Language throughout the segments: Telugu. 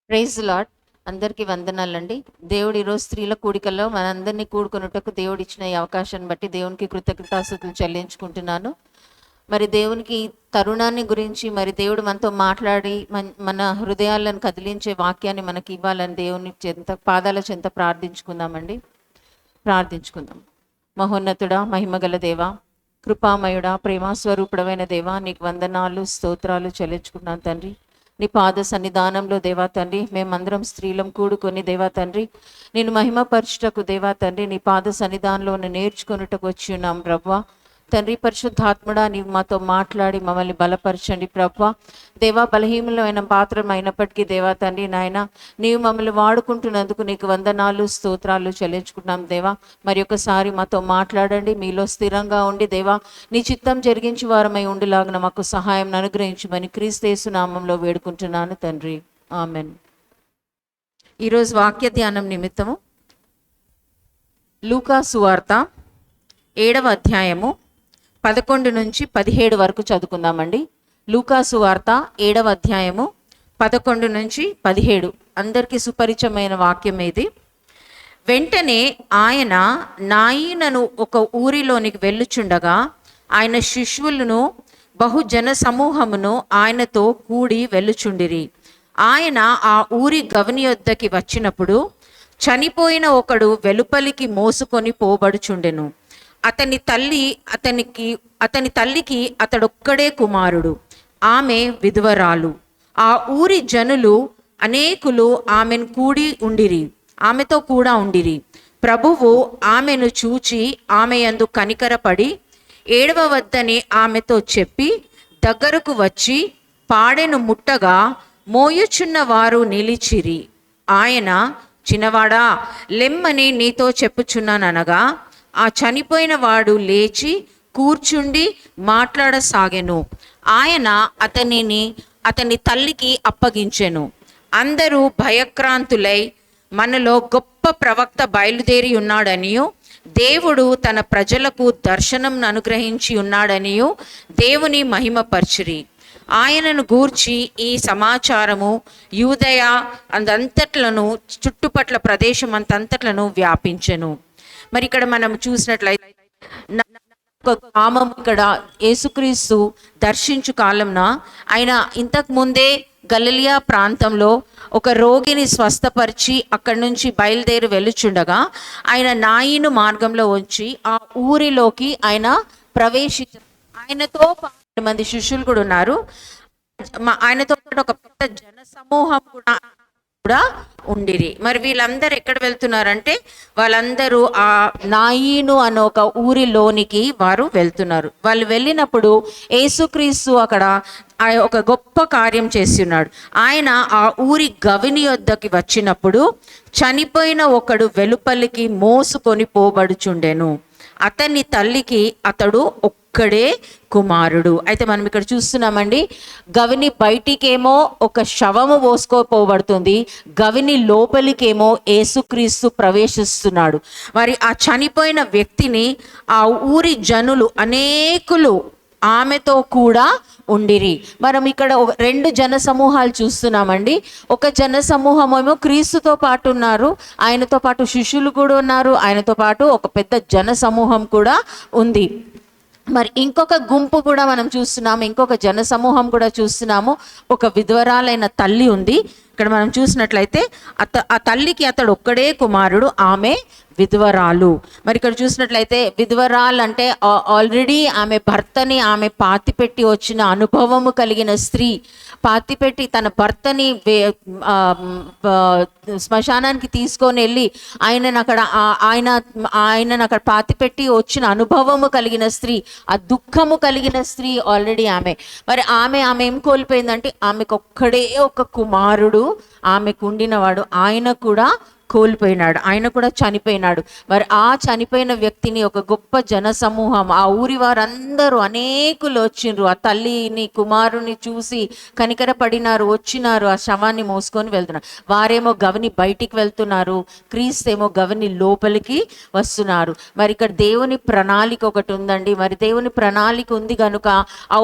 Praise lord. అందరికీ వందనాలండి. దేవుడు ఈరోజు స్త్రీల కూడికల్లో మనందరినీ కూడుకొనుటకు దేవుడు ఇచ్చిన ఈ అవకాశాన్ని బట్టి దేవునికి కృతజ్ఞతాస్తుతులు చెల్లించుకుంటున్నాను. మరి దేవునికి తరుణాన్ని గురించి మరి దేవుడు మనతో మాట్లాడి మన హృదయాలను కదిలించే వాక్యాన్ని మనకి ఇవ్వాలని దేవుని పాదాల చెంత ప్రార్థించుకుందాం. మహోన్నతుడా, మహిమగల దేవా, కృపామయుడా, ప్రేమాస్వరూపుడమైన దేవా, నీకు వందనాలు స్తోత్రాలు చెల్లించుకున్నాను తండ్రి. నీ పాద సన్నిధానంలో దేవా తండ్రి మేమందరం స్త్రీలం కూడుకొని దేవా తండ్రి నేను మహిమపరచుటకు దేవా తండ్రి నీ పాద సన్నిధానంలో నేర్చుకొనుటకు వచ్చి ఉన్నాం ప్రభువా. తండ్రి పరిశుద్ధాత్ముడా, నీవు మాతో మాట్లాడి మమ్మల్ని బలపరచండి ప్రభువా. దేవా, బలహీనమైన పాత్రం అయినప్పటికీ దేవా తండ్రి నాయన నీవు మమ్మల్ని వాడుకుంటున్నందుకు నీకు వందనాలు స్తోత్రాలు చెల్లించుకుంటున్నాం దేవా. మరి ఒకసారి మాతో మాట్లాడండి, మీలో స్థిరంగా ఉండి దేవా నీ చిత్తం జరిగించి వారమై ఉండిలాగిన మాకు సహాయం అనుగ్రహించమని క్రీస్తు యేసు నామంలో వేడుకుంటున్నాను తండ్రి, ఆమెన్. ఈరోజు వాక్య ధ్యానం నిమిత్తము లూకా సువార్త 7వ అధ్యాయము 11 నుంచి 17 వరకు చదువుకుందామండి. లూకా సువార్త 7వ అధ్యాయము 11 నుంచి 17 అందరికీ సుపరిచయమైన వాక్యం ఇది. వెంటనే ఆయన నాయనను ఒక ఊరిలోనికి వెళ్ళుచుండగా ఆయన శిష్యులను బహుజన సమూహమును ఆయనతో కూడి వెళ్ళుచుండిరి. ఆయన ఆ ఊరి గవని యొద్దకి వచ్చినప్పుడు చనిపోయిన ఒకడు వెలుపలికి మోసుకొని పోబడుచుండెను. అతని తల్లికి అతడొక్కడే కుమారుడు, ఆమె విధవరాలు. ఆ ఊరి జనులు అనేకులు ఆమెతో కూడా ఉండిరి. ప్రభువు ఆమెను చూచి ఆమె యందు కనికరపడి ఏడవవద్దని ఆమెతో చెప్పి దగ్గరకు వచ్చి పాడెను ముట్టగా మోయుచున్న వారు నిలిచిరి. ఆయన, చిన్నవాడా లెమ్మని నీతో చెప్పుచున్నాననగా ఆ చనిపోయిన వాడు లేచి కూర్చుండి మాట్లాడసాగెను. ఆయన అతని తల్లికి అప్పగించెను. అందరూ భయక్రాంతులై మనలో గొప్ప ప్రవక్త బయలుదేరి ఉన్నాడనియు దేవుడు తన ప్రజలకు దర్శనం అనుగ్రహించి ఉన్నాడనియు దేవుని మహిమపరచిరి. ఆయనను గూర్చి ఈ సమాచారము యూదయ అందంతట్లను చుట్టుపట్ల ప్రదేశం అంతంతట్లను వ్యాపించెను. మరి ఇక్కడ మనం చూసినట్లయితే ఒక గ్రామం, ఇక్కడ యేసుక్రీస్తు దర్శించు కాలంన ఆయన ఇంతకు ముందే గలిలియా ప్రాంతంలో ఒక రోగిని స్వస్థపరిచి అక్కడి నుంచి బయలుదేరి వెళ్ళుచుండగా ఆయన నాయిను మార్గంలో వచ్చి ఆ ఊరిలోకి ఆయన ప్రవేశించారు. ఆయనతో 12 మంది శిష్యులు కూడా ఉన్నారు. ఆయనతో పాటు ఒక పెద్ద జన సమూహం కూడా ఉండిరి. మరి వీళ్ళందరూ ఎక్కడ వెళ్తున్నారంటే వాళ్ళందరూ ఆ నాయిను అనే ఒక ఊరిలోనికి వారు వెళ్తున్నారు. వాళ్ళు వెళ్ళినప్పుడు యేసుక్రీస్తు అక్కడ ఒక గొప్ప కార్యం చేసి ఉన్నాడు. ఆయన ఆ ఊరి గవిని యొద్దకి వచ్చినప్పుడు చనిపోయిన ఒకడు వెలుపలికి మోసుకొని పోబడుచుండెను. అతని తల్లికి అతడు ఒక్కడే కుమారుడు. అయితే మనం ఇక్కడ చూస్తున్నామండి, గవిని బయటికేమో ఒక శవము మోసుకోపోబడుతుంది, గవిని లోపలికేమో యేసుక్రీస్తు ప్రవేశిస్తున్నాడు. మరి ఆ చనిపోయిన వ్యక్తిని ఆ ఊరి జనులు అనేకులు ఆమెతో కూడా ఉండిరి. మనం ఇక్కడ 2 జన సమూహాలు చూస్తున్నామండి. ఒక జన సమూహం ఏమో క్రీస్తుతో పాటు ఉన్నారు, ఆయనతో పాటు శిష్యులు కూడా ఉన్నారు, ఆయనతో పాటు ఒక పెద్ద జన సమూహం కూడా ఉంది. మరి ఇంకొక గుంపు కూడా మనం చూస్తున్నాము, ఇంకొక జన సమూహం కూడా చూస్తున్నాము. ఒక విధవరాలైన తల్లి ఉంది. ఇక్కడ మనం చూసినట్లయితే ఆ తల్లికి అతడు ఒక్కడే కుమారుడు, ఆమె విధవరాలు. మరి ఇక్కడ చూసినట్లయితే విధవరాలు అంటే ఆల్రెడీ ఆమె పాతిపెట్టి వచ్చిన అనుభవము కలిగిన స్త్రీ. పాతిపెట్టి తన భర్తని శ్మశానానికి తీసుకొని వెళ్ళి ఆయనను అక్కడ పాతిపెట్టి వచ్చిన అనుభవము కలిగిన స్త్రీ, ఆ దుఃఖము కలిగిన స్త్రీ ఆల్రెడీ ఆమె. మరి ఆమె ఏం కోల్పోయిందంటే ఆమెకు ఒక్కడే ఒక కుమారుడు, ఆమెకు ఉండినవాడు ఆయన కూడా కోల్పోయినాడు, ఆయన కూడా చనిపోయినాడు. మరి ఆ చనిపోయిన వ్యక్తిని ఒక గొప్ప జన సమూహం, ఆ ఊరి వారందరూ అనేకులు వచ్చిండ్రు. ఆ తల్లిని కుమారుని చూసి కనికరపడినారు, వచ్చినారు, ఆ శవాన్ని మోసుకొని వెళ్తున్నారు. వారేమో గవిని బయటికి వెళ్తున్నారు, క్రీస్తేమో గవిని లోపలికి వస్తున్నారు. మరి ఇక్కడ దేవుని ప్రణాళిక ఒకటి ఉందండి. మరి దేవుని ప్రణాళిక ఉంది కనుక ఆ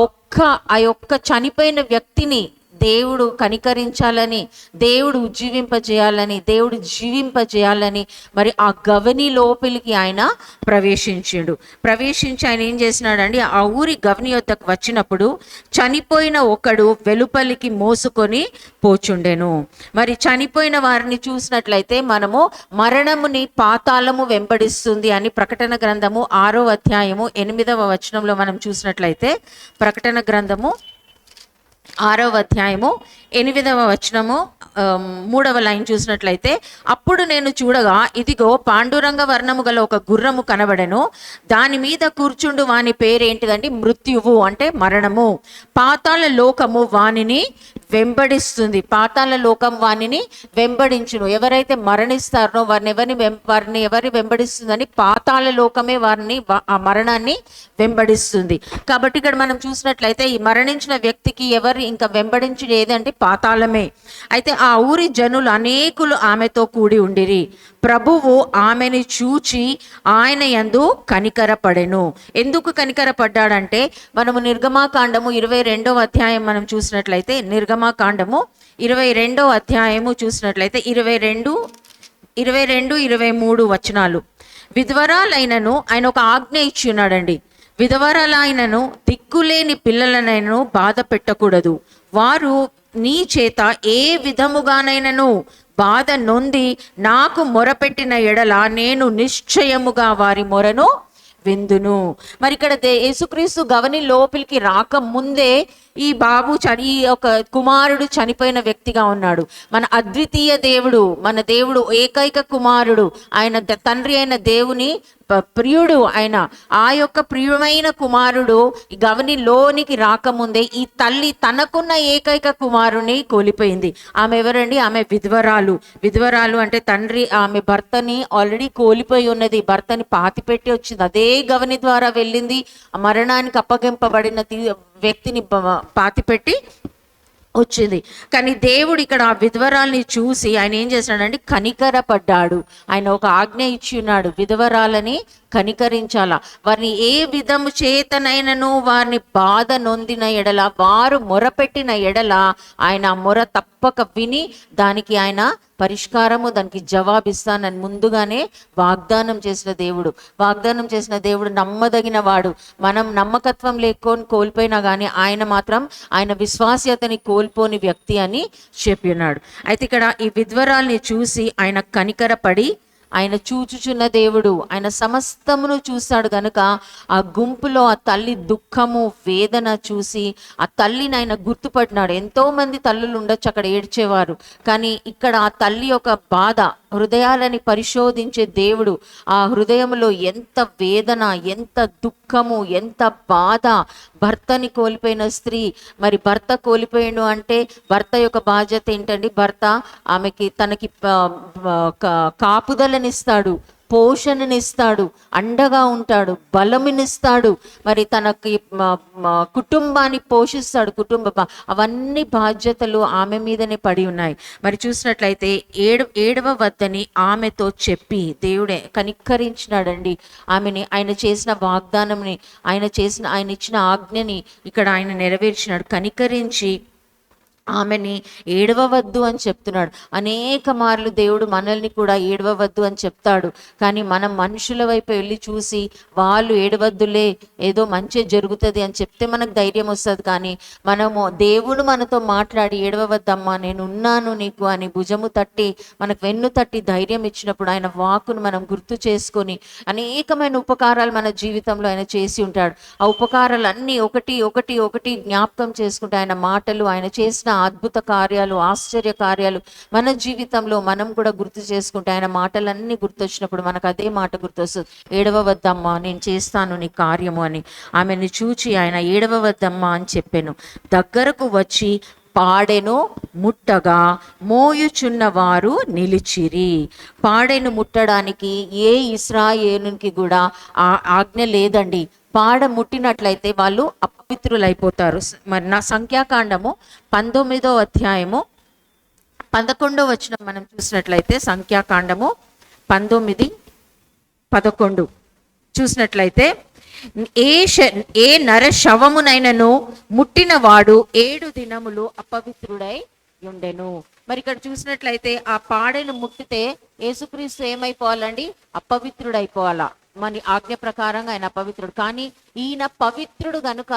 ఒక్క చనిపోయిన వ్యక్తిని దేవుడు కనికరించాలని, దేవుడు ఉజ్జీవింపజేయాలని, దేవుడు జీవింపజేయాలని మరి ఆ గవని లోపలికి ఆయన ప్రవేశించి ఆయన ఏం చేసినాడండి, ఆ ఊరి గవని యొద్దకు వచ్చినప్పుడు చనిపోయిన ఒకడు వెలుపలికి మోసుకొని పోచుండెను. మరి చనిపోయిన వారిని చూసినట్లయితే మనము మరణముని పాతాళము వెంబడిస్తుంది అని ప్రకటన గ్రంథము 6వ అధ్యాయము 8వ వచనంలో మనం చూసినట్లయితే, ప్రకటన గ్రంథము 6వ అధ్యాయము 8వ వచనము 3వ లైన్ చూసినట్లయితే, అప్పుడు నేను చూడగా ఇదిగో పాండురంగ వర్ణము గల ఒక గుర్రము కనబడెను, దాని మీద కూర్చుండు వాని పేరేంటిదండి, మృత్యువు అంటే మరణము. పాతాళ లోకము వానిని వెంబడిస్తుంది, పాతాళ లోకం వానిని వెంబడించును. ఎవరైతే మరణిస్తారో వారిని ఎవరి వెంబడిస్తుందని పాతాళ లోకమే వారిని ఆ మరణాన్ని వెంబడిస్తుంది. కాబట్టి ఇక్కడ మనం చూసినట్లయితే ఈ మరణించిన వ్యక్తికి ఎవరు ఇంకా వెంబడించేది ఏదంటే పాతాళమే. అయితే ఆ ఊరి జనులు అనేకులు ఆమెతో కూడి ఉండిరి. ప్రభువు ఆమెని చూచి ఆయన యందు కనికరపడెను. ఎందుకు కనికరపడ్డాడంటే, మనము నిర్గమాకాండము 22వ అధ్యాయం మనం చూసినట్లయితే, నిర్గమాకాండము 22వ అధ్యాయము చూసినట్లయితే 22, 23 వచనాలు. విధవరాలైనను ఆయన ఒక ఆజ్ఞ ఇచ్చి ఉన్నాడండి. విధవరాలైనను దిక్కులేని పిల్లలనైనను బాధ పెట్టకూడదు. వారు నీ చేత ఏ విధముగానైనను బాధ నొంది నాకు మొరపెట్టిన ఎడల నేను నిశ్చయముగా వారి మొరను విందును. మరి ఇక్కడ యేసుక్రీస్తు గవని లోపలికి రాక ముందే ఈ ఒక కుమారుడు చనిపోయిన వ్యక్తిగా ఉన్నాడు. మన అద్వితీయ దేవుడు, మన దేవుడు ఏకైక కుమారుడు, ఆయన తండ్రి అయిన దేవుని ప్రియుడు, ఆయన ఆ యొక్క ప్రియమైన కుమారుడు ఈ గవని లోనికి రాకముందే ఈ తల్లి తనకున్న ఏకైక కుమారుని కోల్పోయింది. ఆమె ఎవరండి? ఆమె విధవరాలు అంటే తండ్రి ఆమె భర్తని ఆల్రెడీ కోల్పోయి ఉన్నది, భర్తని పాతిపెట్టి వచ్చింది. అదే గవని ద్వారా వెళ్ళింది, మరణానికి అప్పగింపబడిన వ్యక్తిని పాతిపెట్టి వచ్చింది. కానీ దేవుడు ఇక్కడ ఆ విధవరాల్ని చూసి ఆయన ఏం చేశాడంటే కనికరపడ్డాడు. ఆయన ఒక ఆజ్ఞ ఇచ్చి ఉన్నాడు, విధవరాలని కనికరించాలా, వారిని ఏ విధము చేతనైనను వారిని బాధ నొందిన ఎడల, వారు మొరపెట్టిన ఎడల ఆయన మొర తప్పక విని దానికి ఆయన పరిష్కారము, దానికి జవాబిస్తానని ముందుగానే వాగ్దానం చేసిన దేవుడు నమ్మదగిన వాడు. మనం నమ్మకత్వం లేకొని కోల్పోయినా కానీ ఆయన మాత్రం ఆయన విశ్వాస్యతని కోల్పోని వ్యక్తి అని చెప్పి ఉన్నాడు. అయితే ఇక్కడ ఈ విధవరాల్ని చూసి ఆయన కనికరపడి, ఆయన చూచుచున్న దేవుడు, ఆయన సమస్తమును చూశాడు గనుక ఆ గుంపులో ఆ తల్లి దుఃఖము వేదన చూసి ఆ తల్లిని ఆయన గుర్తుపట్టినాడు. ఎంతో మంది తల్లులు ఉండొచ్చు అక్కడ ఏడ్చేవారు, కానీ ఇక్కడ ఆ తల్లి యొక్క బాధ, హృదయాలని పరిశోధించే దేవుడు, ఆ హృదయంలో ఎంత వేదన, ఎంత దుఃఖము, ఎంత బాధ. భర్తని కోల్పోయిన స్త్రీ, మరి భర్త కోల్పోయాడు అంటే భర్త యొక్క బాధ్యత ఏంటండి? భర్త ఆమెకి తనకి కాపుదలనిస్తాడు, పోషణనిస్తాడు, అండగా ఉంటాడు, బలమునిస్తాడు, మరి తనకి కుటుంబాన్ని పోషిస్తాడు, అవన్నీ బాధ్యతలు ఆమె మీదనే పడి ఉన్నాయి. మరి చూసినట్లయితే 7వ వద్దని ఆమెతో చెప్పి దేవుడే కనికరించినాడండి ఆమెని. ఆయన చేసిన వాగ్దానంని, ఆయన ఇచ్చిన ఆజ్ఞని ఇక్కడ ఆయన నెరవేర్చినాడు. కనికరించి ఆమెని ఏడవవద్దు అని చెప్తున్నాడు. అనేక మార్లు దేవుడు మనల్ని కూడా ఏడవవద్దు అని చెప్తాడు. కానీ మనం మనుషుల వైపు వెళ్ళి చూసి వాళ్ళు ఏడవద్దులే, ఏదో మంచి జరుగుతుంది అని చెప్తే మనకు ధైర్యం వస్తుంది. కానీ మనము దేవుడు మనతో మాట్లాడి ఏడవవద్దమ్మా నేను ఉన్నాను నీకు అని భుజము తట్టి, మనకు వెన్ను తట్టి ధైర్యం ఇచ్చినప్పుడు ఆయన వాక్కును మనం గుర్తు చేసుకొని అనేకమైన ఉపకారాలు మన జీవితంలో ఆయన చేసి ఉంటాడు. ఆ ఉపకారాలన్నీ ఒకటి ఒకటి ఒకటి జ్ఞాపకం చేసుకుంటే ఆయన మాటలు, ఆయన చేసిన అద్భుత కార్యాలు, ఆశ్చర్య కార్యాలు మన జీవితంలో మనం కూడా గుర్తు చేసుకుంటే ఆయన మాటలన్నీ గుర్తొచ్చినప్పుడు మనకు అదే మాట గుర్తొస్తుంది, ఏడవవద్దమ్మా నేను చేస్తాను నీ కార్యము అని. ఆమెను చూచి ఆయన ఏడవవద్దమ్మా అని చెప్పాను. దగ్గరకు వచ్చి పాడెను ముట్టగా మోయుచున్న వారు నిలిచిరి. పాడెను ముట్టడానికి ఏ ఇశ్రాయేలునికి కూడా ఆ ఆజ్ఞ లేదండి. పాడ ముట్టినట్లయితే వాళ్ళు అపవిత్రులైపోతారు. మరి నా సంఖ్యాకాండము 19వ అధ్యాయము 11వ వచనం మనం చూసినట్లయితే, సంఖ్యాకాండము 19:11 చూసినట్లయితే, ఏ నర శవమునైనను ముట్టినవాడు 7 దినములు అపవిత్రుడై ఉండెను. మరి ఇక్కడ చూసినట్లయితే ఆ పాడెను ముట్టితే యేసుక్రీస్తు ఏమైపోవాలండి? అపవిత్రుడైపోవాలా. మన ఆజ్ఞ ప్రకారంగా ఆయన అపవిత్రుడు. కానీ ఈయన పవిత్రుడు గనుక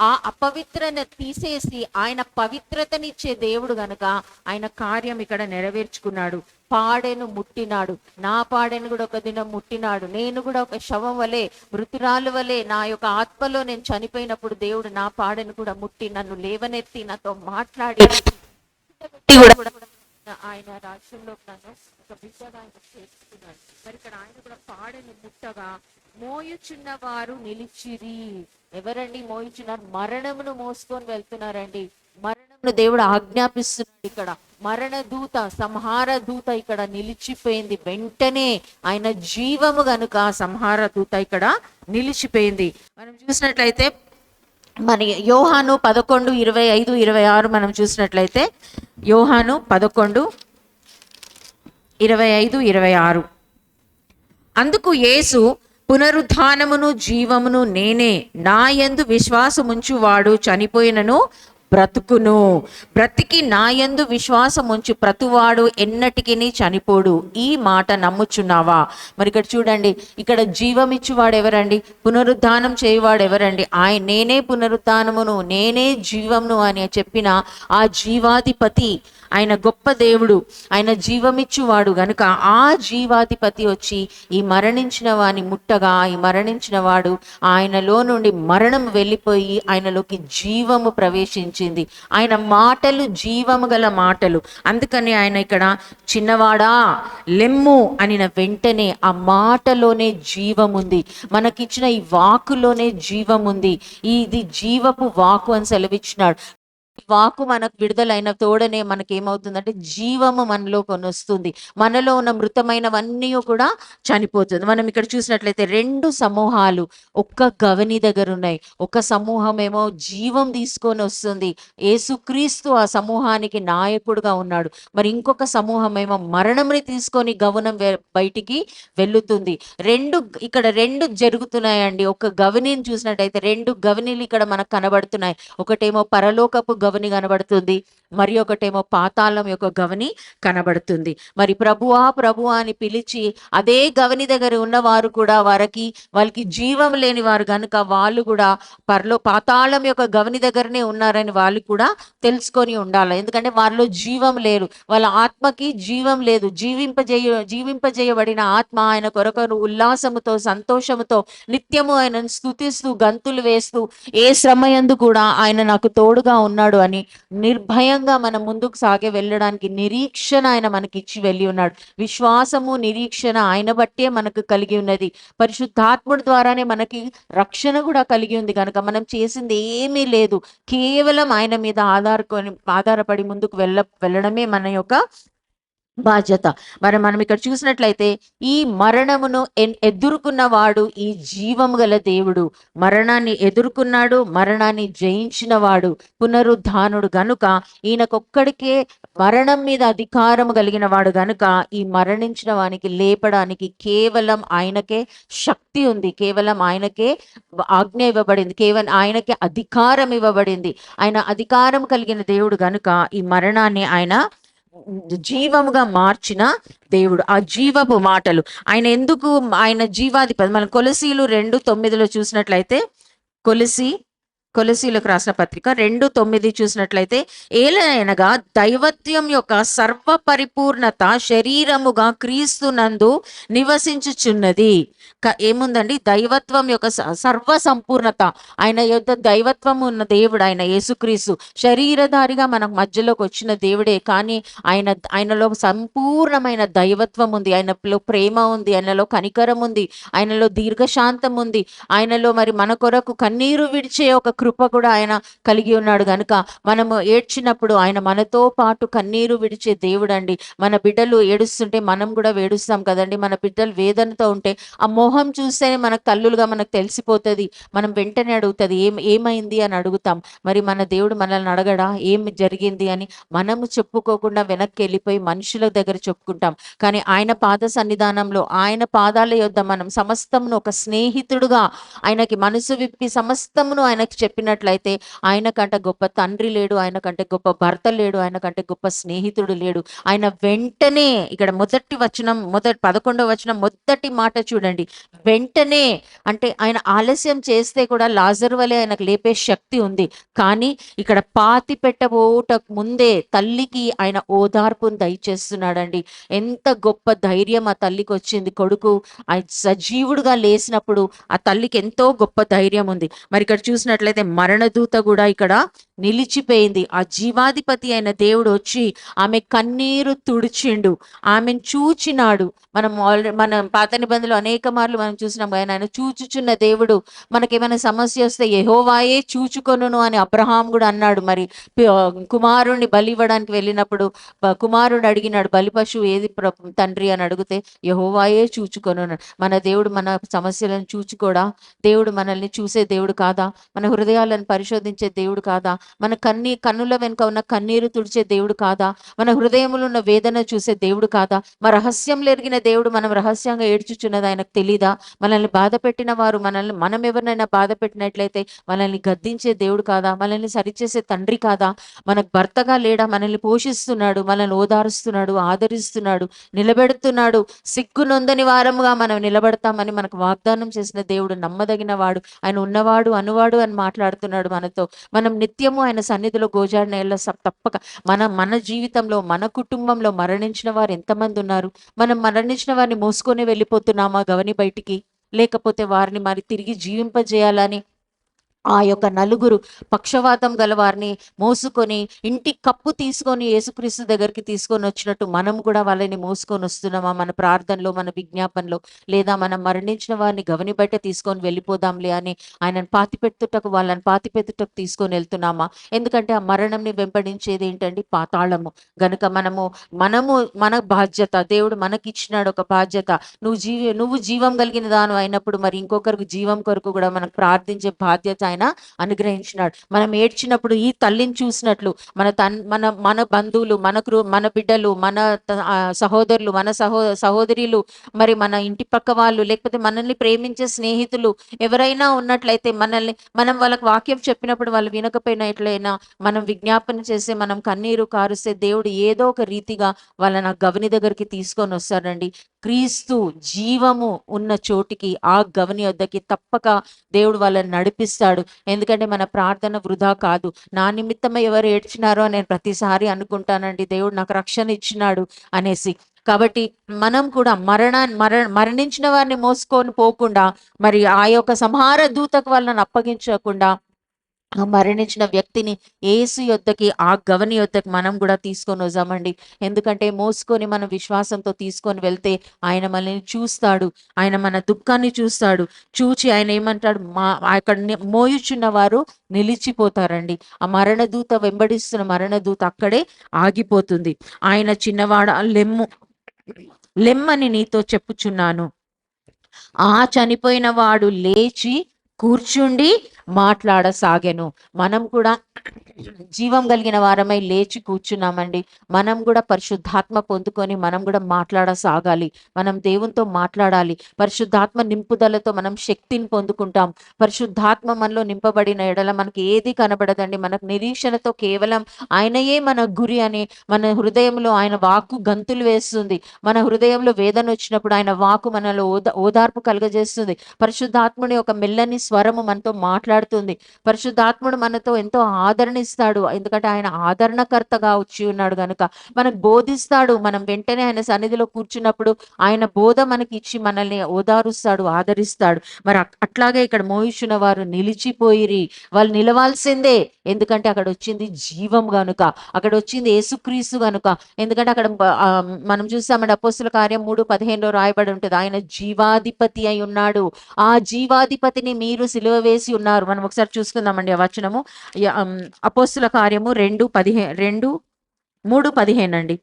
ఆ అపవిత్రను తీసేసి ఆయన పవిత్రతనిచ్చే దేవుడు గనుక ఆయన కార్యం ఇక్కడ నెరవేర్చుకున్నాడు. పాడెను ముట్టినాడు. నా పాడెను కూడా ఒక దినం ముట్టినాడు. నేను కూడా ఒక శవం వలె, మృతురాలు వలె నా యొక్క ఆత్మలో నేను చనిపోయినప్పుడు దేవుడు నా పాడెను కూడా ముట్టి నన్ను లేవనెత్తి నాతో మాట్లాడి ఆయన రాజ్యంలో నన్ను ఒక బిడ్డగా ఆయన చేసుకున్నాడు. మరి ఇక్కడ ఆయన కూడా పాడెను ముట్టగా మోయుచున్న వారు నిలిచిరి. ఎవరండి మోయుచున్నారు? మరణమును మోసుకొని వెళ్తున్నారండి. మరణమును దేవుడు ఆజ్ఞాపిస్తున్నాడు. ఇక్కడ మరణ దూత, సంహార దూత ఇక్కడ నిలిచిపోయింది. వెంటనే ఆయన జీవము గనుక సంహార దూత ఇక్కడ నిలిచిపోయింది. మనం చూసినట్లయితే మన యోహాను 11:25-26 మనం చూసినట్లయితే యోహాను 11:25-26 అందుకు యేసు, పునరుత్థానమును జీవమును నేనే, నా యందు విశ్వాసముంచువాడు చనిపోయినను బ్రతుకును, బ్రతికి నా యందు విశ్వాసముంచు ప్రతివాడు ఎన్నటికిని చనిపోడు. ఈ మాట నమ్ముచున్నావా? మరి ఇక్కడ చూడండి, ఇక్కడ జీవమిచ్చువాడు ఎవరండి? పునరుద్ధానం చేయువాడు ఎవరండి? నేనే పునరుద్ధానమును నేనే జీవమును అని చెప్పిన ఆ జీవాధిపతి, ఆయన గొప్ప దేవుడు, ఆయన జీవమిచ్చువాడు గనుక ఆ జీవాధిపతి వచ్చి ఈ మరణించిన వాని ముట్టగా ఈ మరణించిన వాడు ఆయనలో నుండి మరణం వెళ్ళిపోయి ఆయనలోకి జీవము ప్రవేశించింది. ఆయన మాటలు జీవము గల మాటలు. అందుకని ఆయన ఇక్కడ చిన్నవాడా లెమ్ము అనిన వెంటనే ఆ మాటలోనే జీవముంది. మనకిచ్చిన ఈ వాకులోనే జీవముంది. ఇది జీవపు వాకు అని సెలవిచ్చినాడు. వాకు మనకు విడుదలైన తోడనే మనకేమవుతుందంటే జీవము మనలో కొనొస్తుంది. మనలో ఉన్న మృతమైనవన్నీ కూడా చనిపోతుంది. మనం ఇక్కడ చూసినట్లయితే 2 సమూహాలు ఒక్క గవని దగ్గర ఉన్నాయి. ఒక సమూహం ఏమో జీవం తీసుకొని వస్తుంది, యేసుక్రీస్తు ఆ సమూహానికి నాయకుడుగా ఉన్నాడు. మరి ఇంకొక సమూహం ఏమో మరణంని తీసుకొని గవనం బయటికి వెళ్ళుతుంది. ఇక్కడ రెండు జరుగుతున్నాయండి. ఒక గవనిని చూసినట్టయితే 2 గవనీలు ఇక్కడ మనకు కనబడుతున్నాయి. ఒకటేమో పరలోకపు గవని కనబడుతుంది, మరి ఒకటేమో పాతాళం యొక్క గవని కనబడుతుంది. మరి ప్రభువా అని పిలిచి అదే గవని దగ్గర ఉన్నవారు కూడా వాళ్ళకి జీవం లేని వారు కనుక వాళ్ళు కూడా పాతాళం యొక్క గవని దగ్గరనే ఉన్నారని వాళ్ళు కూడా తెలుసుకొని ఉండాలి. ఎందుకంటే వాళ్ళలో జీవం లేరు, వాళ్ళ ఆత్మకి జీవం లేదు. జీవింపజేయబడిన ఆత్మ ఆయన కొరకు ఉల్లాసముతో సంతోషముతో నిత్యము ఆయనను స్తుతిస్తూ గంతులు వేస్తూ ఏ శ్రమయందు కూడా ఆయన నాకు తోడుగా ఉన్నాడు అని నిర్భయంగా మనం ముందుకు సాగే వెళ్ళడానికి నిరీక్షణ ఆయన మనకి ఇచ్చి వెళ్ళి ఉన్నాడు. విశ్వాసము నిరీక్షణ ఆయన బట్టే మనకు కలిగి ఉన్నది. పరిశుద్ధాత్ముడి ద్వారానే మనకి రక్షణ కూడా కలిగి ఉంది కనుక మనం చేసింది ఏమీ లేదు. కేవలం ఆయన మీద ఆధారపడి ముందుకు వెళ్ళడమే మన యొక్క బాధ్యత. మరి మనం ఇక్కడ చూసినట్లయితే ఈ మరణమును ఎదుర్కొన్నవాడు ఈ జీవము గల దేవుడు. మరణాన్ని ఎదుర్కొన్నాడు, మరణాన్ని జయించిన వాడు పునరుద్ధానుడు గనుక ఈయనకొక్కడికే మరణం మీద అధికారం కలిగిన వాడు గనుక ఈ మరణించిన వానికి లేపడానికి కేవలం ఆయనకే శక్తి ఉంది, కేవలం ఆయనకే ఆజ్ఞ ఇవ్వబడింది, కేవలం ఆయనకే అధికారం ఇవ్వబడింది. ఆయన అధికారం కలిగిన దేవుడు గనుక ఈ మరణాన్ని ఆయన జీవముగా మార్చిన దేవుడు. ఆ జీవపు మాటలు ఆయన జీవాధిపతి. మనం కొలసీలు 2:9 చూసినట్లయితే కొలసీలకు రాసిన పత్రిక 2:9 చూసినట్లయితే ఏలనగా దైవత్వం యొక్క సర్వ పరిపూర్ణత శరీరముగా క్రీస్తునందు నివసించుచున్నది. ఏముందండి? దైవత్వం యొక్క సర్వ సంపూర్ణత. ఆయన యొక్క దైవత్వం ఉన్న దేవుడు ఆయన యేసుక్రీస్తు. శరీరధారిగా మనకు మధ్యలోకి వచ్చిన దేవుడే, కానీ ఆయనలో సంపూర్ణమైన దైవత్వం ఉంది. ఆయనలో ప్రేమ ఉంది, ఆయనలో కనికరం ఉంది, ఆయనలో దీర్ఘశాంతం ఉంది, ఆయనలో మరి మన కొరకు కన్నీరు విడిచే ఒక కృప కూడా ఆయన కలిగి ఉన్నాడు గనుక మనము ఏడ్చినప్పుడు ఆయన మనతో పాటు కన్నీరు విడిచే దేవుడు అండి. మన బిడ్డలు ఏడుస్తుంటే మనం కూడా వేడుస్తాం కదండి. మన బిడ్డలు వేదనతో ఉంటే ఆ మొహం చూస్తేనే మనకు తల్లులుగా మనకు తెలిసిపోతుంది. మనం వెంటనే అడుగుతుంది ఏమైంది అని అడుగుతాం. మరి మన దేవుడు మనల్ని అడగడా ఏం జరిగింది అని? మనము చెప్పుకోకుండా వెనక్కి వెళ్ళిపోయి మనుషుల దగ్గర చెప్పుకుంటాం. కానీ ఆయన పాద సన్నిధానంలో ఆయన పాదాల యొద్ద మనం సమస్తమును ఒక స్నేహితుడుగా ఆయనకి మనసు విప్పి సమస్తమును ఆయనకి చెప్పినట్లయితే ఆయన కంటే గొప్ప తండ్రి లేడు, ఆయన కంటే గొప్ప భర్త లేడు, ఆయన కంటే గొప్ప స్నేహితుడు లేడు. ఆయన వెంటనే ఇక్కడ మొదటి వచనం 11వ వచనం మొదటి మాట చూడండి. వెంటనే అంటే ఆయన ఆలస్యం చేస్తే కూడా లాజరు వలె ఆయనకు లేపే శక్తి ఉంది. కానీ ఇక్కడ పాతి పెట్టబోటకు ముందే తల్లికి ఆయన ఓదార్పును దయచేస్తున్నాడండి. ఎంత గొప్ప ధైర్యం ఆ తల్లికి వచ్చింది. కొడుకు సజీవుడుగా లేసినప్పుడు ఆ తల్లికి ఎంతో గొప్ప ధైర్యం ఉంది. మరి ఇక్కడ చూసినట్లయితే మరణదూత కూడా ఇక్కడ నిలిచిపోయింది. ఆ జీవాధిపతి అయిన దేవుడు వచ్చి ఆమె కన్నీరు తుడిచిండు, ఆమెను చూచినాడు. మన పాత నిబంధనలు అనేక మార్లు మనం చూసినాం. ఆయన చూచుచున్న దేవుడు. మనకేమైనా సమస్య వస్తే యెహోవాయే చూచుకొనును అని అబ్రహాం కూడా అన్నాడు. మరి కుమారుణ్ణి బలి ఇవ్వడానికి వెళ్ళినప్పుడు కుమారుడు అడిగినాడు, బలి పశువు ఏది తండ్రి అని అడిగితే యెహోవాయే చూచుకొను. మన దేవుడు మన సమస్యలను చూచుకోడా? దేవుడు మనల్ని చూసే దేవుడు కాదా? మన హృదయాలను పరిశోధించే దేవుడు కాదా? మన కన్నుల వెనుక ఉన్న కన్నీరు తుడిచే దేవుడు కాదా? మన హృదయంలో ఉన్న వేదన చూసే దేవుడు కాదా? మన రహస్యం ఎరిగిన దేవుడు మనం రహస్యంగా ఏడ్చుచున్నది ఆయనకు తెలీదా? మనల్ని బాధ పెట్టిన వారు మనం ఎవరినైనా బాధ పెట్టినట్లయితే మనల్ని గద్దించే దేవుడు కాదా? మనల్ని సరిచేసే తండ్రి కాదా? మనకు భర్తగా లేడా? మనల్ని పోషిస్తున్నాడు, మనల్ని ఓదారుస్తున్నాడు, ఆదరిస్తున్నాడు, నిలబెడుతున్నాడు. సిగ్గు నొందని వారముగా మనం నిలబడతామని మనకు వాగ్దానం చేసిన దేవుడు నమ్మదగిన వాడు. ఆయన ఉన్నవాడు అనువాడు అని మాట్లాడుతున్నాడు మనతో. మనం నిత్యము ఆయన సన్నిధిలో గోజాడిన తప్పక మన జీవితంలో మన కుటుంబంలో మరణించిన వారు ఎంతమంది ఉన్నారు? మనం మరణించిన వారిని మోసుకొని వెళ్ళిపోతున్నామా గవని బయటికి? లేకపోతే వారిని మరి తిరిగి జీవింపజేయాలని ఆ యొక్క నలుగురు పక్షవాతం గల వారిని మోసుకొని ఇంటి కప్పు తీసుకొని యేసుక్రీస్తు దగ్గరికి తీసుకొని వచ్చినట్టు మనం కూడా వాళ్ళని మోసుకొని వస్తున్నామా మన ప్రార్థనలో, మన విజ్ఞాపనలో? లేదా మనం మరణించిన వారిని గవని బయట తీసుకొని వెళ్ళిపోదాంలే అని ఆయనను వాళ్ళని పాతిపెట్టుటకు తీసుకొని వెళ్తున్నామా? ఎందుకంటే ఆ మరణంని వెంబడించేది ఏంటండి? పాతాళము. గనుక మనము మన బాధ్యత, దేవుడు మనకిచ్చినాడు ఒక బాధ్యత. నువ్వు జీవం కలిగిన దాను అయినప్పుడు మరి ఇంకొకరికి జీవం కొరకు కూడా మనకు ప్రార్థించే బాధ్యత ఆయన అనుగ్రహించినాడు. మనం ఏడ్చినప్పుడు ఈ తల్లిని చూసినట్లు మన బంధువులు, మన బిడ్డలు, మన సహోదరులు, మన సహోదరులు, మరి మన ఇంటి పక్క వాళ్ళు, లేకపోతే మనల్ని ప్రేమించే స్నేహితులు ఎవరైనా ఉన్నట్లయితే మనం వాళ్ళకి వాక్యం చెప్పినప్పుడు వాళ్ళు వినకపోయినట్లయినా మనం విజ్ఞాపన చేస్తే, మనం కన్నీరు కారుస్తే దేవుడు ఏదో ఒక రీతిగా వాళ్ళని ఆ గవని దగ్గరికి తీసుకొని వస్తాడండి. క్రీస్తు జీవము ఉన్న చోటికి, ఆ గవని వద్దకి తప్పక దేవుడు వాళ్ళని నడిపిస్తాడు. ఎందుకంటే మన ప్రార్థన వృధా కాదు. నా నిమిత్తమే ఎవరు ఏడ్చినారో నేను ప్రతిసారి అనుకుంటానండి, దేవుడు నాకు రక్షణ ఇచ్చినాడు అనేసి. కాబట్టి మనం కూడా మరణించిన వారిని మోసుకొని పోకుండా, మరి ఆ యొక్క సంహార దూతకు వాళ్ళని అప్పగించకుండా మరణించిన వ్యక్తిని యేసు యొద్దకి, ఆ గవని యొద్దకి మనం కూడా తీసుకొని వద్దామండి. ఎందుకంటే మోసుకొని మనం విశ్వాసంతో తీసుకొని వెళ్తే ఆయన మనల్ని చూస్తాడు, ఆయన మన దుఃఖాన్ని చూస్తాడు. చూచి ఆయన ఏమంటాడు? అక్కడ మోయుచున్న వారు నిలిచిపోతారండి. ఆ మరణదూత వెంబడిస్తున్న మరణదూత అక్కడే ఆగిపోతుంది. ఆయన చిన్నవాడ లెమ్మని నీతో చెప్పుచున్నాను. ఆ చనిపోయిన వాడు లేచి కూర్చుండి మాట్లాడసాగెను. మనం కూడా జీవం కలిగిన వారమై లేచి కూర్చున్నామండి. మనం కూడా పరిశుద్ధాత్మ పొందుకొని మనం కూడా మాట్లాడసాగాలి. మనం దేవునితో మాట్లాడాలి. పరిశుద్ధాత్మ నింపుదలతో మనం శక్తిని పొందుకుంటాం. పరిశుద్ధాత్మ మనలో నింపబడిన ఎడల మనకి ఏది కనబడదండి. మనకు నిరీక్షణతో కేవలం ఆయనయే మన గురి అని మన హృదయంలో ఆయన వాక్కు గంతులు వేస్తుంది. మన హృదయంలో వేదన వచ్చినప్పుడు ఆయన వాక్కు మనలో ఓదార్పు కలుగజేస్తుంది. పరిశుద్ధాత్ముని ఒక మెల్లని స్వరము మనతో మాట్లాడుతుంది. పరిశుద్ధాత్ముడు మనతో ఎంతో ఆదరణ ఇస్తాడు. ఎందుకంటే ఆయన ఆదరణకర్తగా వచ్చి ఉన్నాడు కనుక మనకు బోధిస్తాడు. మనం వెంటనే ఆయన సన్నిధిలో కూర్చున్నప్పుడు ఆయన బోధ మనకి ఇచ్చి మనల్ని ఓదారుస్తాడు, ఆదరిస్తాడు. మరి అట్లాగే ఇక్కడ మోయిచున్న వారు నిలిచిపోయిరి. వాళ్ళు నిలవాల్సిందే. ఎందుకంటే అక్కడ వచ్చింది జీవం గనుక, అక్కడ వచ్చింది యేసుక్రీస్తు గనుక. ఎందుకంటే అక్కడ మనం చూస్తామంటే అపోస్తుల కార్యం 3:15 రాయబడి ఉంటుంది, ఆయన జీవాధిపతి అయి ఉన్నాడు. ఆ జీవాధిపతిని మీరు సిలువ వేసి ఉన్నారు. చెప్తున్నారు. మనం ఒకసారి చూసుకుందామండి ఆ వచనము. అపోస్తుల కార్యము 3:15 అండి.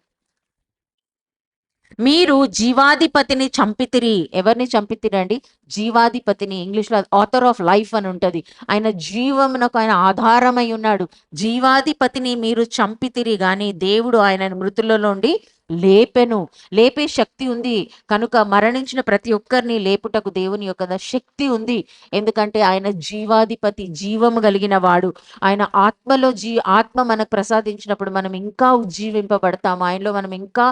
మీరు జీవాధిపతిని చంపితిరి. ఎవరిని చంపితిరండి? జీవాధిపతిని. ఇంగ్లీష్‌లో ఆథర్ ఆఫ్ లైఫ్ అని ఉంటది. ఆయన జీవమునకు ఆయన ఆధారమై ఉన్నాడు. జీవాధిపతిని మీరు చంపితిరి గాని దేవుడు ఆయనను మృతుల్లో నుండి లేపెను. లేపే శక్తి ఉంది. కనుక మరణించిన ప్రతి ఒక్కరిని లేపుటకు దేవుని యొక్క శక్తి ఉంది. ఎందుకంటే ఆయన జీవాధిపతి, జీవము కలిగిన వాడు. ఆయన ఆత్మ మనకు ప్రసాదించినప్పుడు మనం ఇంకా ఉజ్జీవింపబడతాము. ఆయనలో మనం ఇంకా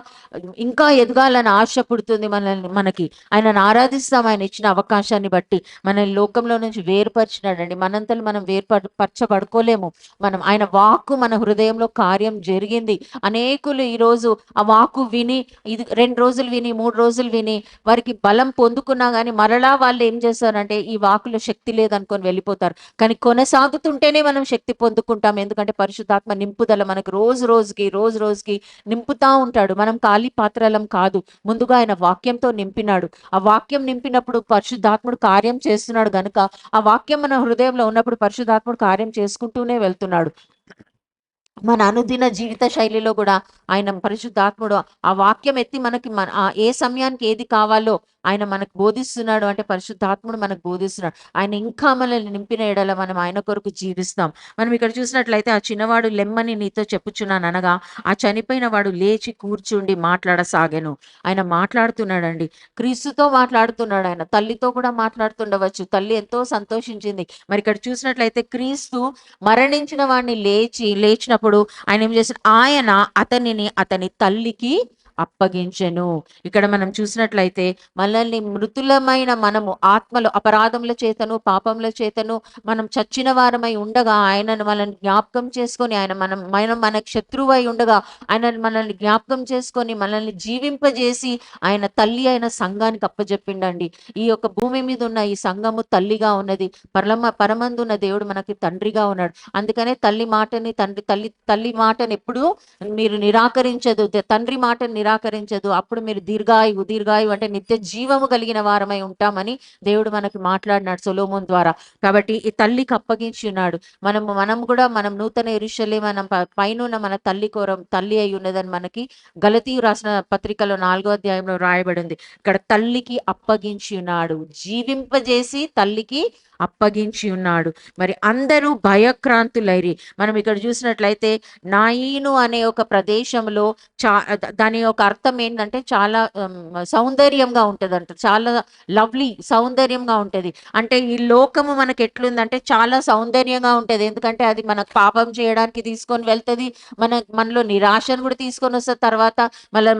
ఇంకా ఎదగాలని ఆశ పుడుతుంది మనకి. ఆయనను ఆరాధిస్తాం. ఆయన ఇచ్చిన అవకాశాన్ని బట్టి మనల్ని లోకంలో నుంచి వేరుపరిచినాడండి. మనంతలు మనం పరచబడుకోలేము. ఆయన వాక్కు మన హృదయంలో కార్యం జరిగింది. అనేకులు ఈరోజు ఆ వాక్కు విని, ఇది 2 రోజులు విని, 3 రోజులు విని వారికి బలం పొందుకున్నా కానీ మరలా వాళ్ళు ఏం చేస్తారంటే ఈ వాక్కులో శక్తి లేదనుకొని వెళ్ళిపోతారు. కానీ కొనసాగుతుంటేనే మనం శక్తి పొందుకుంటాం. ఎందుకంటే పరిశుద్ధాత్మ నింపుదల మనకు రోజు రోజుకి నింపుతా ఉంటాడు. మనం ఖాళీ పాత్రలం కాదు. ముందుగా ఆయన వాక్యంతో నింపినాడు. ఆ వాక్యం నింపినప్పుడు పరిశుద్ధాత్ముడు కార్యం చేస్తున్నాడు గనుక ఆ వాక్యం మన హృదయంలో ఉన్నప్పుడు పరిశుద్ధాత్ముడు కార్యం చేసుకుంటూనే వెళ్తున్నాడు. మన అనుదిన జీవిత శైలిలో కూడా ఆయన పరిశుద్ధాత్ముడు ఆ వాక్యం ఎత్తి మనకి ఏ సమయానికి ఏది కావాలో ఆయన మనకు బోధిస్తున్నాడు. అంటే పరిశుద్ధాత్ముడు మనకు బోధిస్తున్నాడు. ఆయన ఇంకా మనల్ని నింపిన ఎడల మనం ఆయన కొరకు జీవిస్తాం. మనం ఇక్కడ చూసినట్లయితే ఆ చిన్నవాడు లెమ్మని నీతో చెప్పుచున్నాను అనగా ఆ చనిపోయిన వాడు లేచి కూర్చుండి మాట్లాడసాగాను. ఆయన మాట్లాడుతున్నాడండి. క్రీస్తుతో మాట్లాడుతున్నాడు. ఆయన తల్లితో కూడా మాట్లాడుతుండవచ్చు. తల్లి ఎంతో సంతోషించింది. మరి ఇక్కడ చూసినట్లయితే క్రీస్తు మరణించిన వాడిని లేచినప్పుడు ఆయన ఏం చేశాడు? ఆయన అతని తల్లికి అప్పగించెను. ఇక్కడ మనం చూసినట్లయితే మనల్ని మృతులమైన మనము ఆత్మలో అపరాధముల చేతను పాపముల చేతను మనం చచ్చిన వారమై ఉండగా ఆయనను మనల్ని జ్ఞాపకం చేసుకొని మనం మనకు శత్రువై ఉండగా మనల్ని జ్ఞాపకం చేసుకొని మనల్ని జీవింపజేసి ఆయన తల్లి అయిన సంఘానికి అప్పజెప్పిండండి. ఈ యొక్క భూమి మీద ఉన్న ఈ సంఘము తల్లిగా ఉన్నది. పరమందున్న దేవుడు మనకి తండ్రిగా ఉన్నాడు. అందుకనే తల్లి మాటని ఎప్పుడు మీరు నిరాకరించదు. తండ్రి మాటను నిరాకరించదు. అప్పుడు మీరు దీర్ఘాయు అంటే నిత్య జీవము కలిగిన వారమై ఉంటామని దేవుడు మనకి మాట్లాడినాడు సొలొమోను ద్వారా. కాబట్టి ఈ తల్లికి అప్పగించి ఉన్నాడు. మనం కూడా నూతన యెరూషలేము మనం పైన మన తల్లి అయి ఉన్నదని మనకి గలతీయు రాసిన పత్రికలో 4వ అధ్యాయంలో రాయబడింది. ఇక్కడ తల్లికి అప్పగించి ఉన్నాడు. జీవింపజేసి తల్లికి అప్పగించి ఉన్నాడు. మరి అందరూ భయక్రాంతులైరి. మనం ఇక్కడ చూసినట్లయితే నాయీను అనే ఒక ప్రదేశంలో దాని యొక్క అర్థం ఏంటంటే చాలా సౌందర్యంగా ఉంటదంట. చాలా లవ్లీ, సౌందర్యంగా ఉంటది. అంటే ఈ లోకము మనకి ఎట్లుందంటే చాలా సౌందర్యంగా ఉంటది. ఎందుకంటే అది మనకు పాపం చేయడానికి తీసుకొని వెళ్తుంది. మనలో నిరాశను కూడా తీసుకొని వస్తుంది. తర్వాత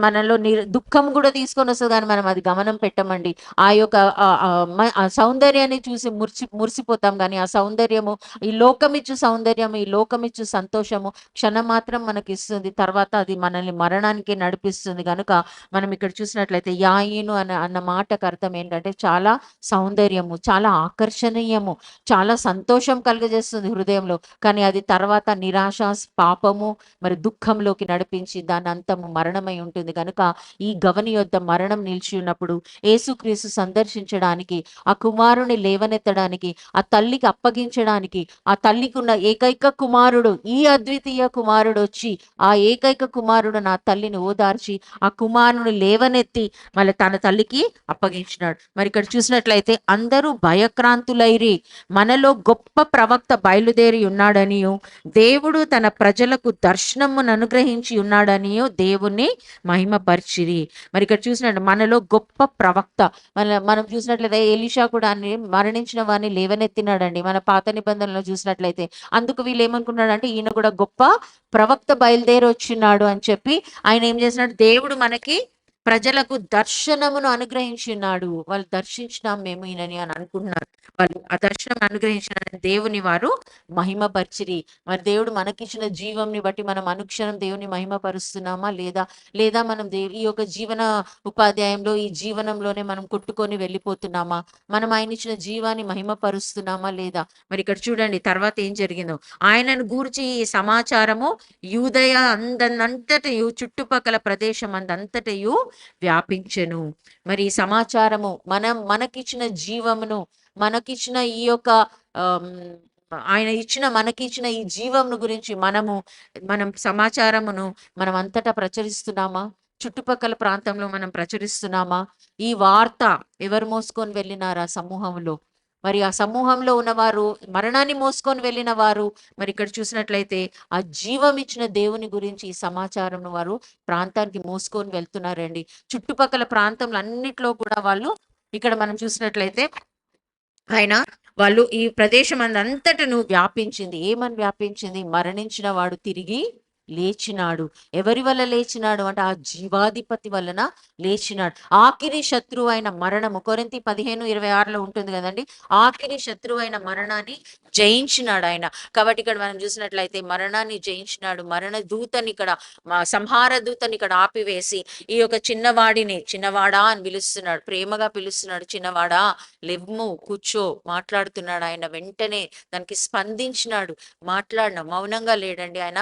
మనలో దుఃఖం కూడా తీసుకొని వస్తుంది. కానీ మనం అది గమనం పెట్టమండి. ఆ యొక్క సౌందర్యాన్ని చూసి మురిసిపోతాం. కానీ ఆ సౌందర్యము ఈ లోకమిచ్చు సౌందర్యము, ఈ లోకమిచ్చు సంతోషము క్షణం మాత్రం మనకి ఇస్తుంది. తర్వాత అది మనల్ని మరణానికి నడిపిస్తుంది. కనుక మనం ఇక్కడ చూసినట్లయితే యాయిను అన్న మాటకు అర్థం ఏంటంటే చాలా సౌందర్యము, చాలా ఆకర్షణీయము, చాలా సంతోషం కలుగజేస్తుంది హృదయంలో. కానీ అది తర్వాత నిరాశ, పాపము, మరి దుఃఖంలోకి నడిపించి దాని అంతము మరణమై ఉంటుంది. కనుక ఈ గవని యొద్ద మరణం నిలిచి ఉన్నప్పుడు యేసుక్రీస్తు సందర్శించడానికి, ఆ కుమారుని లేవనెత్తడానికి, ఆ తల్లికి అప్పగించడానికి, ఆ తల్లికి ఉన్న ఏకైక కుమారుడు, ఈ అద్వితీయ కుమారుడు వచ్చి ఆ ఏకైక కుమారుడు నా తల్లిని ఓదార్చి ఆ కుమారుని లేవనెత్తి మళ్ళీ తన తల్లికి అప్పగించినాడు. మరి ఇక్కడ చూసినట్లయితే అందరూ భయక్రాంతులైరి. మనలో గొప్ప ప్రవక్త బయలుదేరి ఉన్నాడనియు దేవుడు తన ప్రజలకు దర్శనమును అనుగ్రహించి ఉన్నాడనియు దేవుణ్ణి మహిమపరిచిరి. మరి ఇక్కడ చూసినట్టు మనలో గొప్ప ప్రవక్త మనం చూసినట్లయితే ఎలీషా కూడా మరణించిన వారిని లేవనెత్తినాడండి. మన పాత నిబంధనలో చూసినట్లయితే అందుకు వీళ్ళు ఏమనుకున్నాడంటే ఈయన కూడా గొప్ప ప్రవక్త బయలుదేరి వచ్చినాడు అని చెప్పి ఆయన ఏం చేసినాడు? దేవుడు మనకి ప్రజలకు దర్శనమును అనుగ్రహించి ఉన్నాడు. వాళ్ళు దర్శించినాం మేము ఈయనని అని అనుకుంటున్నారు. వాళ్ళు ఆ దర్శనం అనుగ్రహించిన దేవుని వారు మహిమపరిచిరి. మరి దేవుడు మనకిచ్చిన జీవంని బట్టి మనం అనుక్షణం దేవుని మహిమపరుస్తున్నామా లేదా మనం ఈ యొక్క జీవన ఉపాధ్యాయంలో ఈ జీవనంలోనే మనం కొట్టుకొని వెళ్ళిపోతున్నామా? మనం ఆయన ఇచ్చిన జీవాన్ని మహిమపరుస్తున్నామా లేదా? మరి ఇక్కడ చూడండి తర్వాత ఏం జరిగిందో. ఆయనను గూర్చి ఈ సమాచారము యూదయ అంతటయు చుట్టుపక్కల ప్రదేశం అంతటయు వ్యాపించెను. మరి ఈ సమాచారము మనకిచ్చిన జీవమును, మనకిచ్చిన ఈ యొక్క ఆయన ఇచ్చిన మనకి ఇచ్చిన ఈ జీవమును గురించి మనం సమాచారమును మనం అంతటా ప్రచురిస్తున్నామా? చుట్టుపక్కల ప్రాంతంలో మనం ప్రచురిస్తున్నామా? ఈ వార్త ఎవరు మోసుకొని వెళ్ళినారు ఆ సమూహంలో? మరి ఆ సమూహంలో ఉన్నవారు మరణాన్ని మోసుకొని వెళ్ళిన వారు, మరి ఇక్కడ చూసినట్లయితే ఆ జీవం ఇచ్చిన దేవుని గురించి ఈ సమాచారం వారు ప్రాంతానికి మోసుకొని వెళ్తున్నారండి. చుట్టుపక్కల ప్రాంతంలో అన్నిట్లో కూడా వాళ్ళు ఇక్కడ మనం చూసినట్లయితే ఆయన వాళ్ళు ఈ ప్రదేశం అంతటను వ్యాపించింది. ఏమని వ్యాపించింది? మరణించిన వాడు తిరిగి లేచినాడు. ఎవరి వల్ల లేచినాడు అంటే ఆ జీవాధిపతి వలన లేచినాడు. ఆఖరి శత్రువు అయిన మరణము, కొరింథీ 15:26 ఉంటుంది కదండి. ఆఖరి శత్రువు అయిన మరణాన్ని జయించినాడు ఆయన. కాబట్టి ఇక్కడ మనం చూసినట్లయితే మరణాన్ని జయించినాడు. మరణ దూతని ఇక్కడ సంహార దూతని ఇక్కడ ఆపివేసి ఈ యొక్క చిన్నవాడా అని పిలుస్తున్నాడు. ప్రేమగా పిలుస్తున్నాడు. చిన్నవాడా లెవ్ము, కూర్చో, మాట్లాడుతున్నాడు ఆయన. వెంటనే దానికి స్పందించినాడు. మౌనంగా లేడండి ఆయన,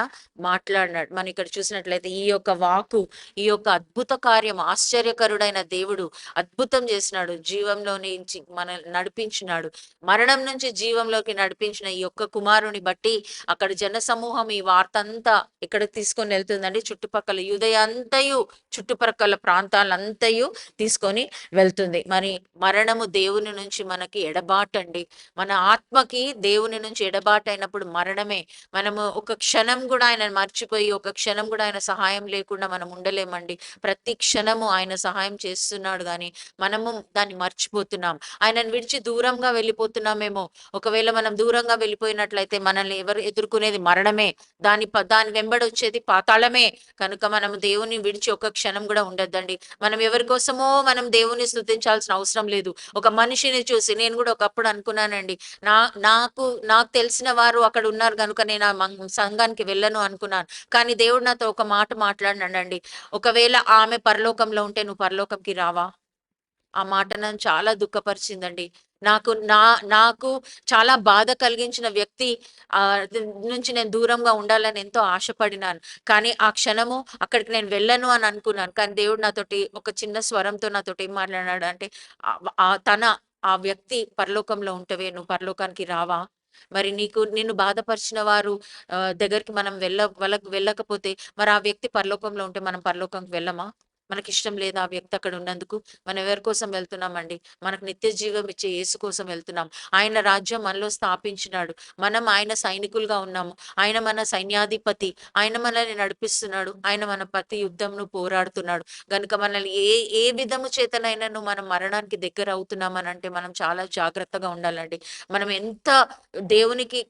మాట్లాడినాడు. మనం ఇక్కడ చూసినట్లయితే ఈ యొక్క వాకు, ఈ యొక్క అద్భుత కార్యం, ఆశ్చర్యకరుడైన దేవుడు అద్భుతం చేసినాడు. జీవంలో నుంచి మనల్ని నడిపించినాడు. మరణం నుంచి జీవంలోకి నడిపించిన ఈ యొక్క కుమారుని బట్టి అక్కడ జన సమూహం ఈ వార్త అంతా ఇక్కడ తీసుకొని వెళ్తుందండి. చుట్టుపక్కల యూదయ అంతయు, చుట్టుపక్కల ప్రాంతాలంతయు తీసుకొని వెళ్తుంది. మరి మరణము దేవుని నుంచి మనకి ఎడబాటండి. మన ఆత్మకి దేవుని నుంచి ఎడబాటు అయినప్పుడు మరణమే. మనము ఒక క్షణం కూడా ఆయన మర్చిపోయి, ఒక క్షణం కూడా ఆయన సహాయం లేకుండా మనం ఉండలేమండి. ప్రతి క్షణము ఆయన సహాయం చేస్తున్నాడు, కానీ మనము దాన్ని మర్చిపోతున్నాం. ఆయనను విడిచి దూరంగా వెళ్ళిపోతున్నామేమో. ఒకవేళ మనం దూరంగా వెళ్ళిపోయినట్లయితే మనల్ని ఎవరు ఎదుర్కొనేది? మరణమే. దాని వెంబడి వచ్చేది పాతాళమే. కనుక మనం దేవుని విడిచి ఒక క్షణం కూడా ఉండొద్దండి. మనం ఎవరి కోసమో మనం దేవుని స్తుతించాల్సిన అవసరం లేదు. ఒక మనిషిని చూసి నేను కూడా ఒకప్పుడు అనుకున్నానండి, నాకు తెలిసిన వారు అక్కడ ఉన్నారు కనుక నేను ఆ సంఘానికి వెళ్ళను అనుకున్నాను. కానీ దేవుడు నాతో ఒక మాట మాట్లాడినాడండి. ఒకవేళ ఆమె పరలోకంలో ఉంటే నువ్వు పరలోకంకి రావా? ఆ మాట నన్ను చాలా దుఃఖపరిచిందండి. నాకు చాలా బాధ కలిగించిన వ్యక్తి ఆ నుంచి నేను దూరంగా ఉండాలని ఎంతో ఆశపడినాను. కానీ ఆ క్షణము అక్కడికి నేను వెళ్ళను అని అనుకున్నాను. కానీ దేవుడు నాతోటి ఒక చిన్న స్వరంతో నాతోటి ఏం మాట్లాడాడు అంటే, ఆ వ్యక్తి పరలోకంలో ఉంటవే, నువ్వు పరలోకానికి రావా? మరి నిన్ను బాధపరిచిన వారు దగ్గరికి మనం వెళ్ళకపోతే, మరి ఆ వ్యక్తి పరలోకంలో ఉంటే మనం పరలోకంకి వెళ్ళమా? మనకి ఇష్టం లేదా ఆ వ్యక్తి అక్కడ ఉన్నందుకు? మనం ఎవరి కోసం వెళ్తున్నామండి? మనకు నిత్య జీవం ఇచ్చే యేసు కోసం వెళ్తున్నాం. ఆయన రాజ్యం మనలో స్థాపించినాడు. మనం ఆయన సైనికులుగా ఉన్నాము. ఆయన మన సైన్యాధిపతి. ఆయన మనల్ని నడిపిస్తున్నాడు. ఆయన మన ప్రతి యుద్ధంను పోరాడుతున్నాడు. గనుక మనల్ని ఏ విధము చేతనైనాను మనం మరణానికి దగ్గర అవుతున్నామని అంటే మనం చాలా జాగ్రత్తగా ఉండాలండి. మనం ఎంత దేవునికి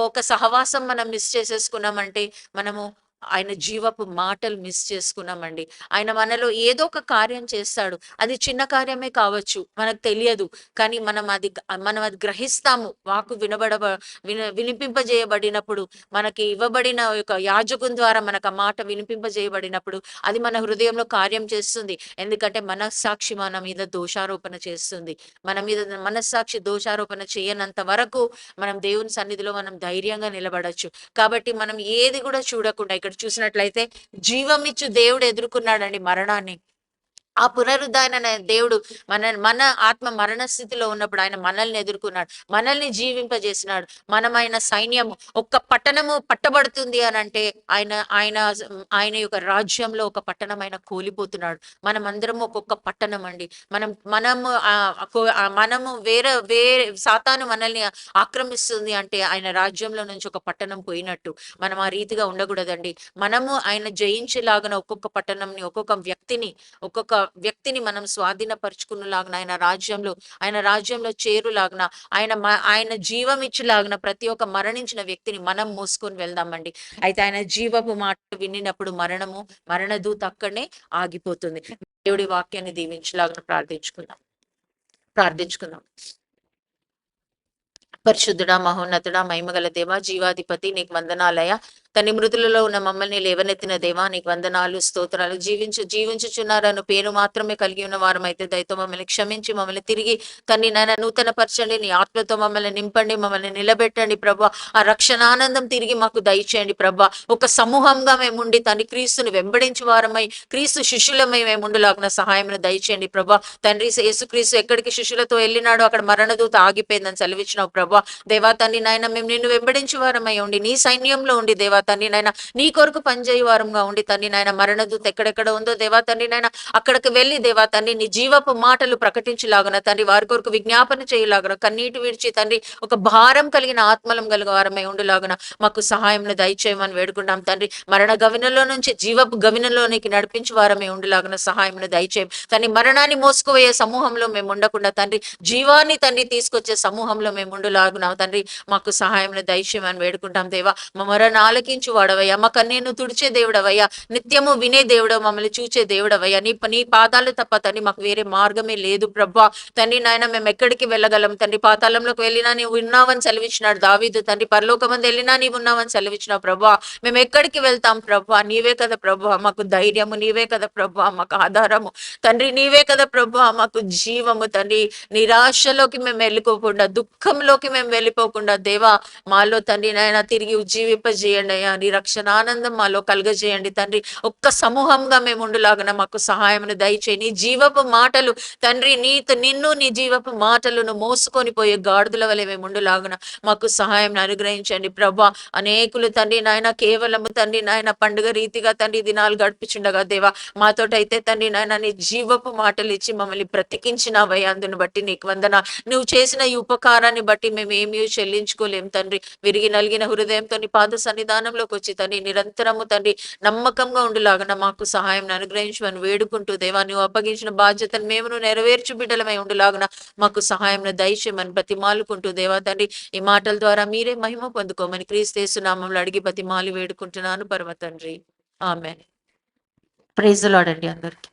ఒక సహవాసం మనం మిస్ చేసేసుకున్నామంటే మనము ఆయన జీవపు మాటలు మిస్ చేసుకున్నామండి. ఆయన మనలో ఏదో ఒక కార్యం చేస్తాడు. అది చిన్న కార్యమే కావచ్చు, మనకు తెలియదు. కానీ మనం అది గ్రహిస్తాము. వాక్కు వినిపింపజేయబడినప్పుడు, మనకి ఇవ్వబడిన ఒక యాజకుని ద్వారా మనకు ఆ మాట వినిపింపజేయబడినప్పుడు అది మన హృదయంలో కార్యం చేస్తుంది. ఎందుకంటే మనస్సాక్షి మన మీద దోషారోపణ చేస్తుంది. మన మీద మనస్సాక్షి దోషారోపణ చేయనంత వరకు మనం దేవుని సన్నిధిలో మనం ధైర్యంగా నిలబడొచ్చు. కాబట్టి మనం ఏది కూడా చూడకుండా ఇక్కడ చూసినట్లయితే జీవమిచ్చు దేవుడు ఎదుర్కొన్నాడండి మరణాన్ని. ఆ పునరుద్ధాన దేవుడు మన ఆత్మ మరణ స్థితిలో ఉన్నప్పుడు ఆయన మనల్ని ఎదుర్కొన్నాడు, మనల్ని జీవింపజేసినాడు. మనమైన సైన్యము ఒక్క పట్టణము పట్టబడుతుంది అని అంటే ఆయన ఆయన ఆయన యొక్క రాజ్యంలో ఒక పట్టణమైన కూలిపోతున్నాడు. మనమందరము ఒక్కొక్క పట్టణం అండి. మనము వేరే సాతాను మనల్ని ఆక్రమిస్తుంది అంటే ఆయన రాజ్యంలో నుంచి ఒక పట్టణం పోయినట్టు. మనం ఆ రీతిగా ఉండకూడదండి. మనము ఆయన జయించేలాగా ఒక్కొక్క పట్టణంని, ఒక్కొక్క వ్యక్తిని మనం స్వాధీనపరుచుకున్నలాగా ఆయన రాజ్యంలో చేరులాగన ఆయన జీవం ఇచ్చులాగన ప్రతి ఒక్క మరణించిన వ్యక్తిని మనం మోసుకొని వెళ్దామండి. అయితే ఆయన జీవపు మాట వినినప్పుడు మరణ దూత అక్కడనే ఆగిపోతుంది. దేవుడి వాక్యాన్ని దీవించలాగా ప్రార్థించుకుందాం. పరిశుద్ధుడా, మహోన్నతుడా, మహిమగల దేవ, జీవాధిపతి నీకు వందనాలయ. తండ్రి మృతులలో ఉన్న మమ్మల్ని లేవనెత్తిన దేవా నీకు వందనాలు స్తోత్రాలు. జీవించుచున్నారను పేరు మాత్రమే కలిగి ఉన్న వారమైతే దయతో మమ్మల్ని క్షమించి మమ్మల్ని తిరిగి తండ్రి నాయన నూతన పరచండి. నీ ఆత్మతో మమ్మల్ని నింపండి, మమ్మల్ని నిలబెట్టండి ప్రభా. ఆ రక్షణానందం తిరిగి మాకు దయచేయండి ప్రభా. ఒక సమూహంగా మేముండి తండ్రి క్రీస్తుని వెంబడించి వారమై క్రీస్తు శిష్యులమై మేముండులాగిన సహాయమును దయచేయండి ప్రభా. తండ్రి యేసుక్రీస్తు ఎక్కడికి శిష్యులతో వెళ్ళినాడో అక్కడ మరణదూత ఆగిపోయిందని సెలవిచ్చినావు ప్రభా. దేవా తండ్రి నాయన మేము నిన్ను వెంబడించి వారమై ఉండి నీ సైన్యంలో ఉండి దేవా తండ్రి నాయన నీ కొరకు పనిచేయ వారంగా ఉండి తండ్రి నాయన మరణదూత ఎక్కడెక్కడ ఉందో దేవా తండ్రి నాయన అక్కడికి వెళ్ళి దేవా తండ్రి నీ జీవపు మాటలు ప్రకటించలాగన తండ్రి వారి కొరకు విజ్ఞాపన చేయలాగన కన్నీటి విడిచి తండ్రి ఒక భారం కలిగిన ఆత్మలం కలిగిన వారమై ఉండులాగన మాకు సహాయం దయచేయమని వేడుకుంటాం తండ్రి. మరణ గవినలో నుంచి జీవపు గవినలోనికి నడిపించి వారమై ఉండులాగన సహాయం దయచేయం తండ్రి. మరణాన్ని మోసుకుపోయే సమూహంలో మేము ఉండకుండా తండ్రి జీవాన్ని తండ్రి తీసుకొచ్చే సమూహంలో మేము ఉండులాగున్నాం తండ్రి. మాకు సహాయం దయచేయమని వేడుకుంటాం దేవా. మా మరణ ఆలకించు వాడవయ్యా, మా కన్నీను తుడిచే దేవుడవయ్యా, నిత్యము వినే దేవుడవ, మమ్మల్ని చూచే దేవుడవయ్యా. నీ పాదాలు తప్ప తండ్రి మాకు వేరే మార్గమే లేదు ప్రభా. తండ్రి నాయన మేము ఎక్కడికి వెళ్ళగలం తండ్రి. పాతాళంలోకి వెళ్ళినా నీవు ఉన్నావని సెలవిచ్చినాడు దావీదు తండ్రి. పరలోకమందు వెళ్ళినా నీవు ఉన్నావని సెలవిచ్చినావు ప్రభా. మేము ఎక్కడికి వెళ్తాం ప్రభా? నీవే కదా ప్రభా మాకు ధైర్యము, నీవే కదా ప్రభా మాకు ఆధారము తండ్రి, నీవే కదా ప్రభా మాకు జీవము తండ్రి. నిరాశలోకి మేము వెళ్ళిపోకుండా, దుఃఖంలోకి మేము వెళ్ళిపోకుండా దేవా మాలో తండ్రి నాయన తిరిగి ఉజ్జీవింపజేయండి అయ్యా. నీ రక్షణానందం మాలో కలుగజేయండి తండ్రి. ఒక్క సమూహంగా మేము ఉండులాగన మాకు సహాయమును దయచేయి. నీ జీవపు మాటలు తండ్రి, నిన్ను నీ జీవపు మాటలను మోసుకొని పోయే గాడిదల వలె మేము ఉండులాగన మాకు సహాయం అనుగ్రహించండి ప్రభా. అనేకులు తండ్రి నాయన కేవలము తండ్రి నాయన పండుగ రీతిగా తండ్రి దినాలు గడిపించుండగా దేవా మాతోటైతే తండ్రి నాయన నీ జీవపు మాటలు ఇచ్చి మమ్మల్ని బ్రతికించినావయ్యా. అందును బట్టి నీకు వందన. నువ్వు చేసిన ఈ ఉపకారాన్ని బట్టి మేము ఏమీ చెల్లించుకోలేం తండ్రి. విరిగి నలిగిన హృదయంతో నీ పాద సన్నిధానంలోకి వచ్చి తండ్రి నిరంతరము తండ్రి నమ్మకంగా ఉండులాగన మాకు సహాయం అనుగ్రహించమని వేడుకుంటూ దేవా నువ్వు అప్పగించిన బాధ్యతను మేము నెరవేర్చు బిడ్డలమై ఉండులాగన మాకు సహాయం దయచేయమని బతిమాలుకుంటూ దేవా తండ్రి ఈ మాటల ద్వారా మీరే మహిమ పొందుకోమని క్రీస్తు యేసు నామములో అడిగి బతిమాలి వేడుకుంటున్నాను పరమ తండ్రి. ఆమేన్. ప్రైజ్ ది లార్డ్ అండి అందరికి.